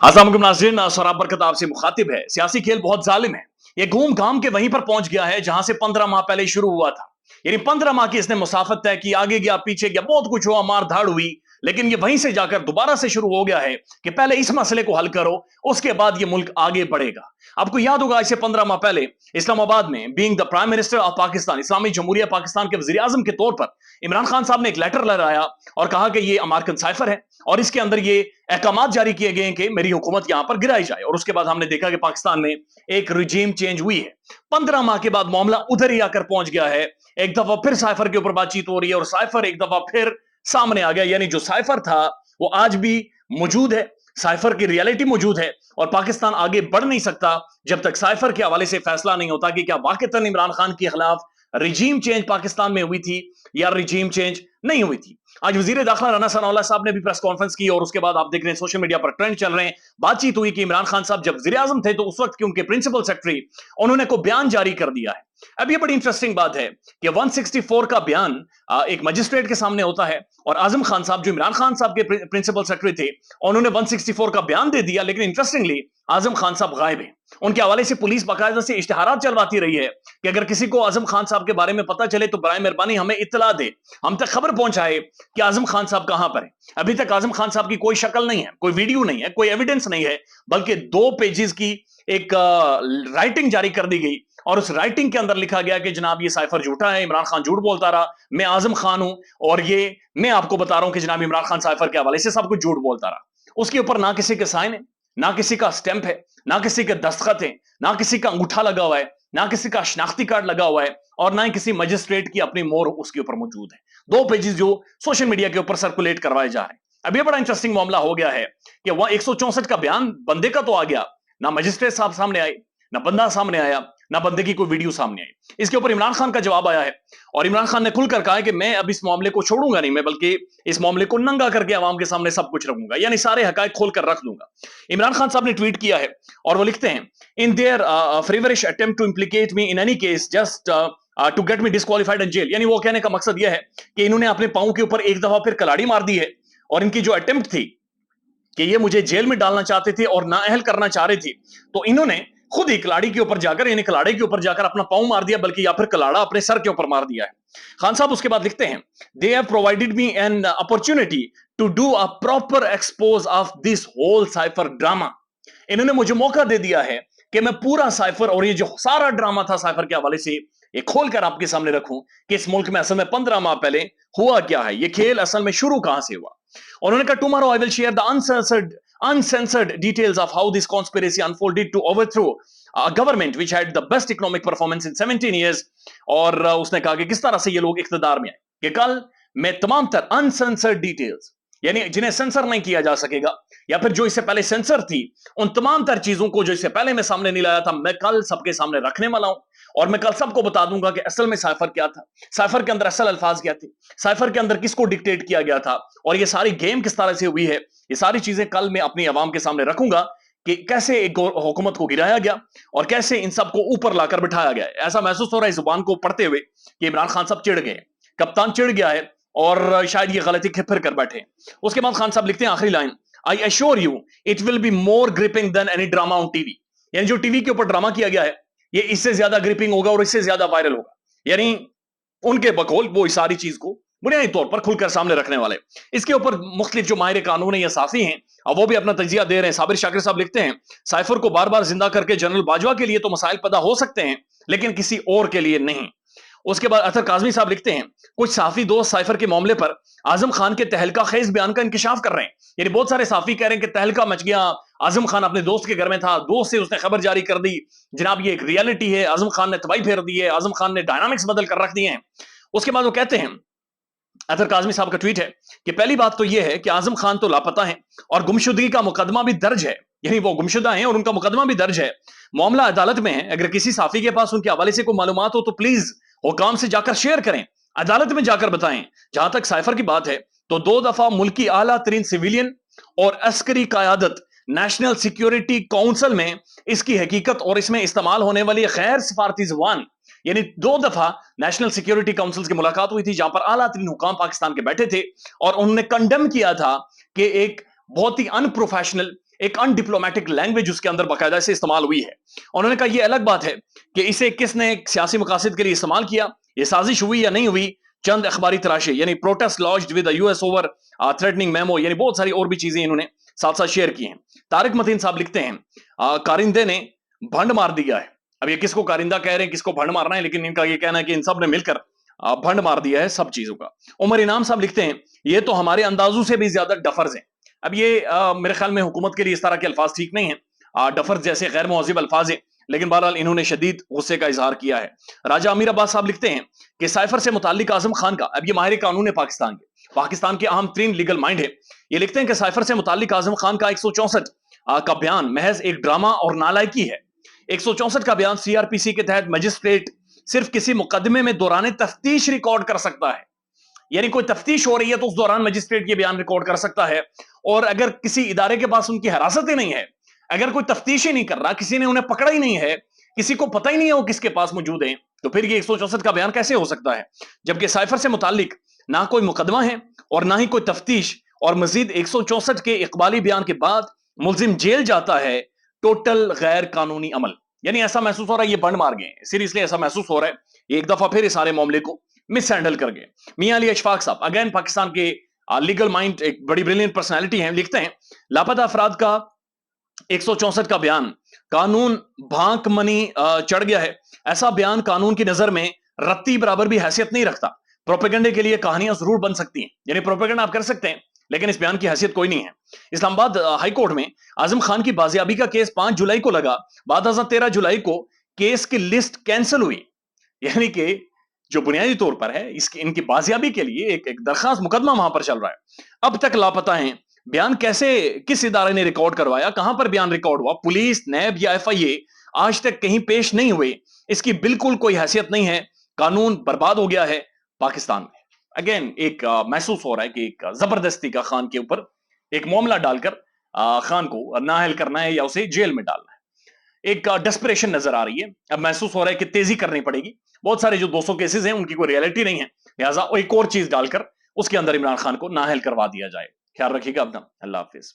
अस्सलाम नाज़रीन, सौरभ बरकत आपसे मुखातिब है। सियासी खेल बहुत जालिम है। ये घूम घाम के वहीं पर पहुंच गया है जहां से 15 माह पहले शुरू हुआ था। यानी 15 माह की इसने मुसाफत तय की, आगे गया पीछे गया, बहुत कुछ हुआ, मार धाड़ हुई, लेकिन ये वहीं से जाकर दोबारा से शुरू हो गया है कि पहले इस मसले को हल करो, उसके बाद ये मुल्क आगे बढ़ेगा। आपको याद होगा इससे 15 माह पहले इस्लामाबाद में being the prime minister of Pakistan, इस्लामी जमहूरिया पाकिस्तान के वजीर आजम के तौर पर इमरान खान साहब ने एक लेटर लहराया और कहा कि ये अमेरिकन साइफर है और इसके अंदर ये अहकाम जारी किए गए कि मेरी हुकूमत यहां पर गिराई जाए। और उसके बाद हमने देखा कि पाकिस्तान में एक रिजीम चेंज हुई है। 15 माह के बाद मामला उधर ही आकर पहुंच गया है। एक दफा फिर साइफर के ऊपर बातचीत हो रही है और साइफर एक दफा फिर सामने आ गया। यानी जो साइफर था वो आज भी मौजूद है, साइफर की रियलिटी मौजूद है और पाकिस्तान आगे बढ़ नहीं सकता जब तक साइफर के हवाले से फैसला नहीं होता कि क्या वाकईतन इमरान खान के खिलाफ रिजीम चेंज पाकिस्तान में हुई थी या रिजीम चेंज नहीं हुई थी। आज वजीर दाखिला राना सनाउल्लाह साहब ने भी प्रेस कॉन्फ्रेंस की और उसके बाद आप देख रहे हैं सोशल मीडिया पर ट्रेंड चल रहे हैं। बातचीत हुई कि इमरान खान साहब जब वजीर आजम थे तो उस वक्त के उनके प्रिंसिपल सेक्रेटरी उन्होंने को बयान जारी कर दिया है। अब ये बड़ी इंटरेस्टिंग बात है कि 164 का बयान एक मजिस्ट्रेट के सामने होता है और आजम खान साहब जो इमरान खान साहब के प्रिंसिपल सेक्रेटरी थे उन्होंने 164 का बयान दे दिया, लेकिन इंटरेस्टिंगली आजम खान साहब गायब हैं। उनके हवाले से पुलिस बाकायदा से इश्तिहारात चलवाती रही है कि अगर किसी को आजम खान साहब के बारे में पता चले तो बराए मेहरबानी हमें इत्तला दे, हम तक खबर पहुंचाए कि आजम खान साहब कहां पर है। अभी तक आजम खान साहब की कोई शक्ल नहीं है, कोई वीडियो नहीं है, कोई एविडेंस नहीं है, बल्कि 2 पेजेस की एक राइटिंग जारी कर दी गई और उस राइटिंग के अंदर लिखा गया कि जनाब ये साइफर झूठा है, इमरान खान झूठ बोलता रहा, मैं आजम खान हूं और ये मैं आपको बता रहा हूं कि जनाब इमरान खान साइफर के हवाले से सब कुछ झूठ बोलता रहा। उसके ऊपर ना किसी के साइन है, ना किसी का स्टैंप है, ना किसी के दस्तखत है, ना किसी का अंगूठा लगा हुआ है, ना किसी का शनाख्ती कार्ड लगा हुआ है और ना ही किसी मजिस्ट्रेट की अपनी मोहर उसके ऊपर मौजूद है। 2 पेजेस जो सोशल मीडिया के ऊपर सर्कुलेट करवाए जा रहे हैं। अब ये बड़ा इंटरेस्टिंग मामला हो गया है कि वह 164 का बयान बंदे का तो आ गया, ना मजिस्ट्रेट साहब सामने आए, ना बंदा सामने आया, ना बंदे की कोई वीडियो सामने आई। इसके ऊपर इमरान खान का जवाब आया है और इमरान खान ने खुलकर कहा है कि मैं अब इस मामले को छोड़ूंगा नहीं, मैं बल्कि इस मामले को नंगा करके आवाम के सामने सब कुछ रखूंगा, यानी सारे हकायक खोलकर रख दूंगा। इमरान खान साहब ने ट्वीट किया है और वो लिखते हैं, in their feverish attempt to implicate me in any case just to get me disqualified and jail. यानी वो कहने का मकसद यह है कि इन्होंने अपने पांव के ऊपर एक दफा फिर कलाड़ी मार दी है और इनकी जो अटेम्प्ट थी कि ये मुझे जेल में डालना चाहते थे और नाअहल करना चाह रहे थे, तो इन्होंने खुद ही कलाड़ी के ऊपर जाकर, यानी कलाड़े के ऊपर जाकर अपना पांव मार दिया, बल्कि या फिर कलाड़ा अपने सर के ऊपर मार दिया है। खान साहब उसके बाद लिखते हैं, they have provided me an opportunity to do a proper expose of this whole cipher drama. इन्होंने मुझे मौका दे दिया है कि मैं पूरा साइफर और ये जो सारा ड्रामा था साइफर के हवाले से ये खोलकर आपके सामने रखूं कि इस मुल्क में असल में 15 माह पहले हुआ क्या है, ये खेल असल में शुरू कहां से हुआ। उन्होंने कहा, tomorrow I will share the uncensored details of how this conspiracy unfolded to overthrow a government which had the best economic performance in 17 years। और उसने कहा कि किस तरह से ये लोग इख्तिदार में आए, कि कल मैं तमाम तर अनसेंसर्ड डिटेल्स, यानी जिन्हें सेंसर नहीं किया जा सकेगा या फिर जो इससे पहले सेंसर थी, उन तमाम तर चीजों को जो इससे पहले मैं सामने नहीं लाया था, मैं कल सबके सामने रखने वाला हूं और मैं कल सबको बता दूंगा कि असल में साइफर क्या था, साइफर के अंदर असल अल्फाज क्या थे, साइफर के अंदर किसको डिक्टेट किया गया था और ये सारी गेम किस तरह से हुई है। ये सारी चीजें कल मैं अपनी आवाम के सामने रखूंगा कि कैसे एक हुकूमत को गिराया गया और कैसे इन सबको ऊपर लाकर बिठाया गया। ऐसा महसूस हो रहा है इस जुबान को पढ़ते हुए कि इमरान खान साहब चिढ़ गए, कप्तान चिढ़ गया है और शायद ये गलती फिर कर बैठे। उसके बाद खान साहब लिखते हैं आखिरी line, I assure you it will be more gripping than any drama on TV. यानी जो टीवी के ऊपर ड्रामा किया गया है ये इससे ज्यादा ग्रिपिंग होगा और इससे ज्यादा वायरल होगा। यानी उनके बकौल वो इस सारी चीज को बुनियादी तौर पर खुलकर सामने रखने वाले। इसके ऊपर मुख्तलिफ जो माहिर कानून है या साफी हैं और वो भी अपना तजिया दे रहे हैं। साबिर शाकिर साहब लिखते हैं, साइफर को बार बार जिंदा करके जनरल बाजवा के लिए तो मसाइल पैदा हो सकते हैं लेकिन किसी और के लिए नहीं। उसके बाद अतर काजमी साहब लिखते हैं, कुछ साफी दोस्त साइफर के मामले पर आजम खान के तहलका खेज बयान का इंकिशाफ कर रहे हैं। यानी बहुत सारे साफी कह रहे हैं कि तहलका मच गया, आजम खान अपने दोस्त के घर में था, दोस्त से उसने खबर जारी कर दी, जनाब ये एक रियलिटी है, आजम खान ने तबाही फेर दी है, आजम खान ने डायनामिक्स बदल कर रख दिए हैं। उसके बाद वो कहते हैं, अतर काजमी साहब का ट्वीट है कि पहली बात तो यह है कि आजम खान तो लापता है और गुमशुदगी का मुकदमा भी दर्ज है, यानी वो गुमशुदा हैं और उनका मुकदमा भी दर्ज है, मामला अदालत में है। अगर किसी साफी के पास उनके हवाले से कोई मालूमात हो तो प्लीज हुकाम से जाकर शेयर करें, अदालत में जाकर बताएं। जहां तक साइफर की बात है तो 2 दफा मुल्क की आला तरीन सिविलियन और अस्करी क़यादत नेशनल सिक्योरिटी काउंसिल में इसकी हकीकत और इसमें इस्तेमाल होने वाली गैर सिफारती जुबान, यानी 2 दफा नेशनल सिक्योरिटी काउंसिल की मुलाकात हुई थी जहां पर आला तरीन हुकाम पाकिस्तान के बैठे थे और उन्होंने कंडेम किया था कि एक बहुत ही अनप्रोफेशनल, ایک ان ڈپلومیٹک لینگویج اس کے اندر باقاعدہ سے استعمال ہوئی ہے. انہوں نے کہا یہ الگ بات ہے کہ اسے کس نے سیاسی مقاصد کے لیے استعمال کیا, یہ سازش ہوئی یا نہیں ہوئی, چند اخباری تراشے, یعنی protest launched with U S over threatening memo, یعنی بہت ساری اور بھی چیزیں انہوں نے ساتھ ساتھ شیئر کی ہیں. طارق متین صاحب لکھتے ہیں کارندے نے بھنڈ مار دیا ہے. اب یہ کس کو کارندہ کہہ رہے ہیں, کس کو بھنڈ مارنا ہے, لیکن ان کا یہ کہنا ہے کہ ان سب نے مل کر بھنڈ مار دیا ہے سب چیزوں کا. عمر انعام صاحب لکھتے ہیں یہ تو ہمارے اندازوں سے بھی زیادہ ڈفرز ہیں. اب یہ میرے خیال میں حکومت کے لیے اس طرح کے الفاظ ٹھیک نہیں ہیں, ڈفرز جیسے غیر مہذب الفاظ ہیں, لیکن بہرحال انہوں نے شدید غصے کا اظہار کیا ہے. راجہ امیر عباس صاحب لکھتے ہیں کہ سائفر سے متعلق اعظم خان کا, اب یہ ماہر قانون ہے پاکستان کے اہم ترین لیگل مائنڈ ہے, یہ لکھتے ہیں کہ سائفر سے متعلق اعظم خان کا 164 کا بیان محض ایک ڈرامہ اور نالائکی ہے. 164 کا بیان سی آر پی سی کے تحت مجسٹریٹ صرف کسی مقدمے میں دوران تفتیش ریکارڈ کر سکتا ہے, یعنی کوئی تفتیش ہو رہی ہے تو اس دوران مجسٹریٹ یہ بیان ریکارڈ کر سکتا ہے. اور اگر کسی ادارے کے پاس ان کی حراست ہی نہیں ہے, اگر کوئی تفتیش ہی نہیں کر رہا, کسی نے انہیں پکڑا ہی نہیں ہے, کسی کو پتہ ہی نہیں ہے وہ کس کے پاس موجود ہیں, تو پھر یہ 164 کا بیان کیسے ہو سکتا ہے؟ جبکہ سائفر سے متعلق نہ کوئی مقدمہ ہے اور نہ ہی کوئی تفتیش, اور مزید 164 کے اقبالی بیان کے بعد ملزم جیل جاتا ہے. ٹوٹل غیر قانونی عمل, یعنی ایسا محسوس ہو رہا ہے یہ بنڈ مار گئے ہیں, سیریسلی ایسا محسوس ہو رہا ہے یہ ایک دفعہ پھر اس سارے معاملے کو مس ہینڈل کر گئے. میاں علی اشفاق صاحب اگین پاکستان کے لیگل مائنڈ, ایک بڑی بریلینٹ پرسنالٹی ہیں, لکھتے ہیں لاپتہ افراد کا 164 کا بیان قانون بھانک منی چڑھ گیا ہے. ایسا بیان قانون کی نظر میں رتی برابر بھی حیثیت نہیں رکھتا. پروپیگنڈے کے لیے کہانیاں ضرور بن سکتی ہیں, یعنی پروپیگنڈا آپ کر سکتے ہیں, لیکن اس بیان کی حیثیت کوئی نہیں ہے. اسلام آباد ہائی کورٹ میں اعظم خان کی بازیابی کا کیس 5 جولائی کو لگا, بعد ازاں 13 جولائی کو کیس کی لسٹ کینسل ہوئی, یعنی کہ جو بنیادی طور پر ہے ان کی بازیابی کے لیے ایک درخواست مقدمہ وہاں پر چل رہا ہے. اب تک لاپتہ ہیں. بیان کیسے, کس ادارے نے ریکارڈ کروایا, کہاں پر بیان ریکارڈ ہوا, پولیس, نیب یا ایف آئی اے آج تک کہیں پیش نہیں ہوئے, اس کی بالکل کوئی حیثیت نہیں ہے. قانون برباد ہو گیا ہے پاکستان میں. اگین ایک محسوس ہو رہا ہے کہ ایک زبردستی کا خان کے اوپر ایک معاملہ ڈال کر خان کو نااہل کرنا ہے یا اسے جیل میں ڈالنا ہے. ایک ڈسپریشن نظر آ رہی ہے. اب محسوس ہو رہا ہے کہ تیزی کرنی پڑے گی. بہت سارے جو 200 کیسز ہیں ان کی کوئی ریئلٹی نہیں ہے, لہٰذا ایک اور چیز ڈال کر اس کے اندر عمران خان کو نااہل کروا دیا جائے. خیال رکھیے گا اپنا. اللہ حافظ.